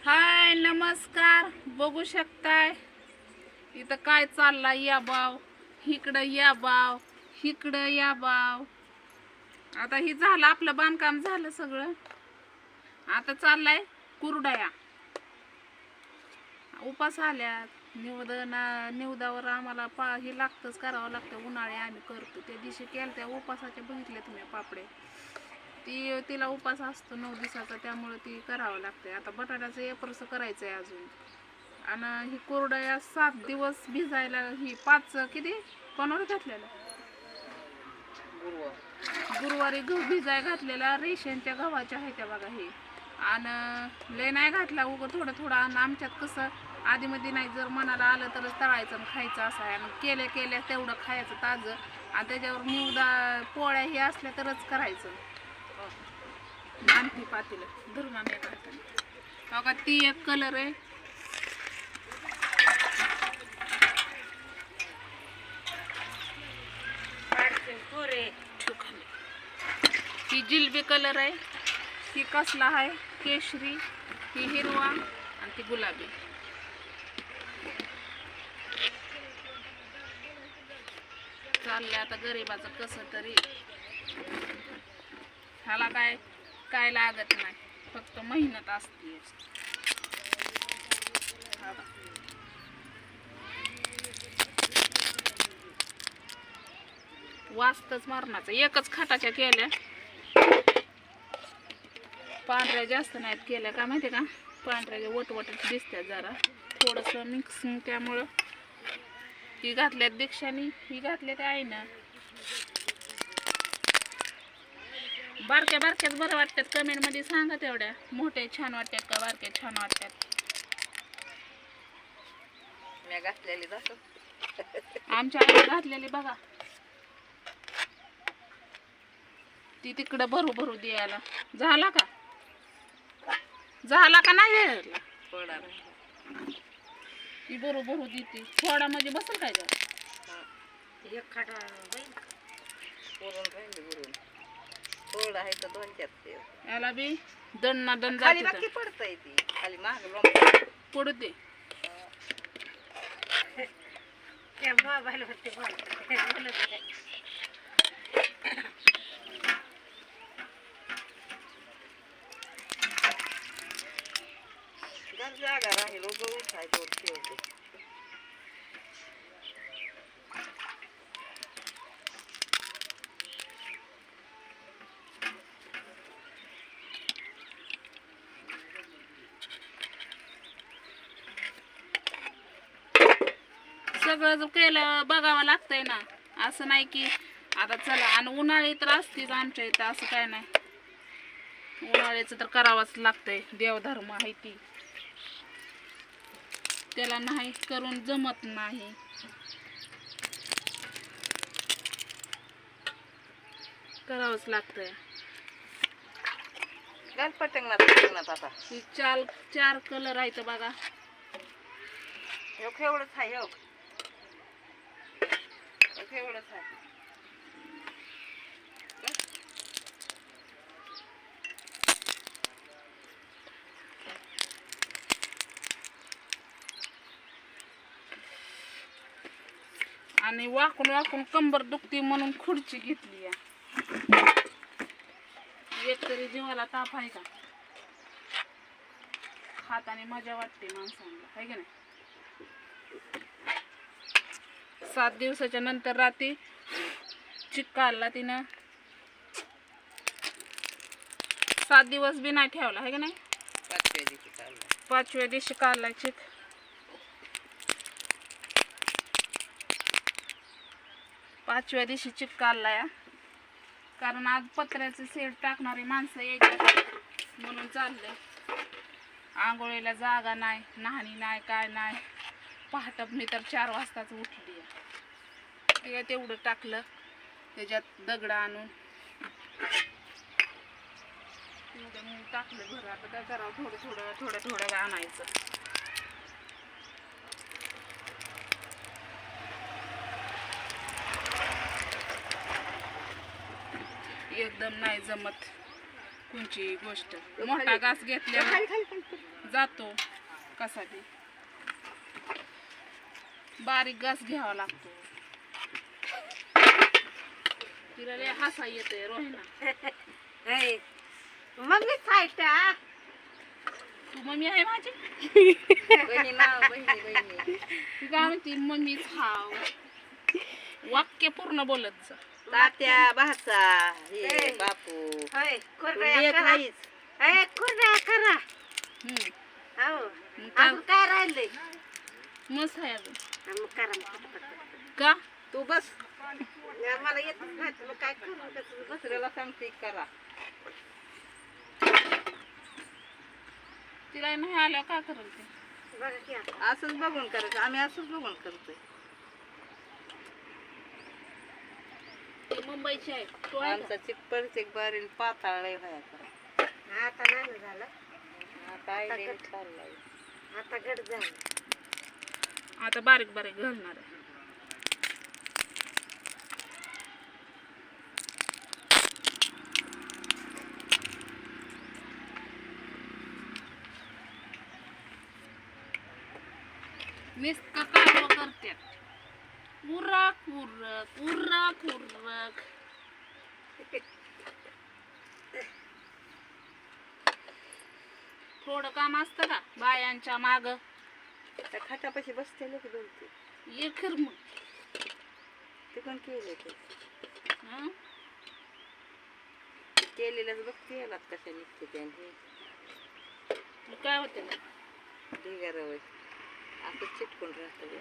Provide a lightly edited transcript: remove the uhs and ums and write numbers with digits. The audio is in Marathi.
हाय नमस्कार. बघू शकताय इथं काय चाललंय. या बाव इकडं, या बाव इकडं, या बाव. आता ही झालं आपलं बांधकाम झालं सगळं. आता चाललाय कुरडया. उपास आल्यात. निवदावर आम्हाला हे लागतंच, करावं लागतं. उन्हाळे आम्ही करतो. त्या दिवशी केलं त्या उपासाच्या बघितले तुम्ही पापडे. तिला उपास असतो 9 दिवसाचा, त्यामुळे ती करावं लागते. आता बटाट्याचं एपरसं करायचं आहे अजून. आणि ही कुरडया 7 दिवस भिजायला. ही 5 किती कोणावर घातलेलं, गुरुवारी गहू भिजाय घातलेला. रेशनच्या गव्हाच्या आहे त्या बघा हे. आणि लय नाही घातला, उगं थोडं थोडं. आणि आमच्यात कसं आधीमध्ये नाही, जर मनाला आलं तरच तळायचं आणि खायचं असं आहे. आणि केल्या तेवढं खायचं ताजं. आणि त्याच्यावर निवदा पोळ्या हे असल्या तरच करायचं. आणखी पातीला धरून नाही घालताना बघा. ती एक कलर आहे. ही जिलबी कलर आहे. ही कसला आहे, केशरी. ही हिरवा आणि ती गुलाबी. चाललंय आता गरीबाचं कसं तरी. ह्याला काय लागत नाही, फक्त मेहनत असते. वाजतच मरणाचं. एकच खाटाच्या केल्या, पांढऱ्या जास्त नाहीत केल्या. का माहिती का, पांढऱ्या वटवटच दिसतात जरा, थोडंसं मिक्सिंग. त्यामुळं ही घातल्यात दीक्षानी, ही घातल्यात आईनं. बारक्याच बरं वाटतात. कमेंटमध्ये सांगा तेवढ्या. मोठे छान वाटतात का बारके छान वाटतात. मी घातलेली जातो आमच्या आईने घातलेली बघा. ती तिकडं भरू द्यायला. झाला का नाही थोडा ती भरू देते. थोडा म्हणजे बसल काय का एक खाटा पुरून राहिली भरून. थोडं आहे तर 2-4 याला बी दंड खाली नक्की पडतंय. ती खाली माग लोंब पडू दे. जागा राहील उगवूच आहे दोन ठेवते. सगळं जर केलं बघावं लागतंय ना. असं नाही की आता चला. आणि उन्हाळी तर असतीच आमच्या इथं, असं काय नाही. उन्हाळ्याचं तर करावंच लागतंय. देवधर्म आहे ती, त्याला नाही करून जमत नाही. करावंच लागतंय. घाल पटंगणात आता. ही 4 कलर आहेत बघा. एवढंच आहे. एवढंच आहे. आणि वाकून कंबर दुखती म्हणून खुर्ची घेतली. एक तरी जीवाला ताप आहे का. हाताने मजा वाटते माणसांना, आहे की नाही. 7 दिवसाच्या नंतर रात्री चिक्का आला तिनं. 7 दिवस बी नाही ठेवला, आहे की नाही. 5व्या दिवशी काढला चिक. पाचव्या दिवशी चिक काढलाय. कारण आज पत्र्याचं सेट टाकणारी माणसं यायची म्हणून चाललंय. आंघोळीला जागा नाही, न्हाणी नाही, काय नाही. पहाटे मी तर 4 वाजताच उठली. तेवढं टाकलं त्याच्यात दगड आणून टाकलं घर. आता काय करावं, थोडं आणायचं. एकदम नाही जमत कोणची गोष्ट. मोठा घास घेतल्या जातो कसा बी. बारीक घास घ्यावा लागतो. तिला लय हसा येतंय रोहिणा. मम्मी खायचा तू मम्मी आहे माझी. बहिणी नाव बहिणी ती काय म्हणते मम्मीच हाव. वाक्य पूर्ण बोलत जा. तात्या भाचा हे ए. बापू होय तू कुरड्या लेक करा नाहीच. कुरड्या करा हम्म. हो मग काय अजून काय राहिलंय मस्त आहे अजून. मग करा मग पटपट. का तू बस मला येत नाही मग काय करू कसं बस दुसऱ्याला सांगते करा. तिला नाही आल्यावर काय करेल ते. बघा की आता असंच बघून करायचं आम्ही असंच बघून करतोय. ती मुंबईची आहे. तो आहे का? आमचा चिकपरचेक बारील पाताळ लय व्हायचा. आता नाही झालं आता आई लय चाललाय. आता गड झालं आता बारीक बारीक घालणार आहे. नुसतं कालवं करतात. उरक उरक उरक उरक. थोडं काम असतं का बायांच्या माग. त्या खाटापाशी बसते लोक दोन ते ये खर मग. ते पण केले ते हं? केलेलंच बघते याला कशा निघते त्यांनी मग काय होतं ढिगारा वय असं चिटकून राहतं.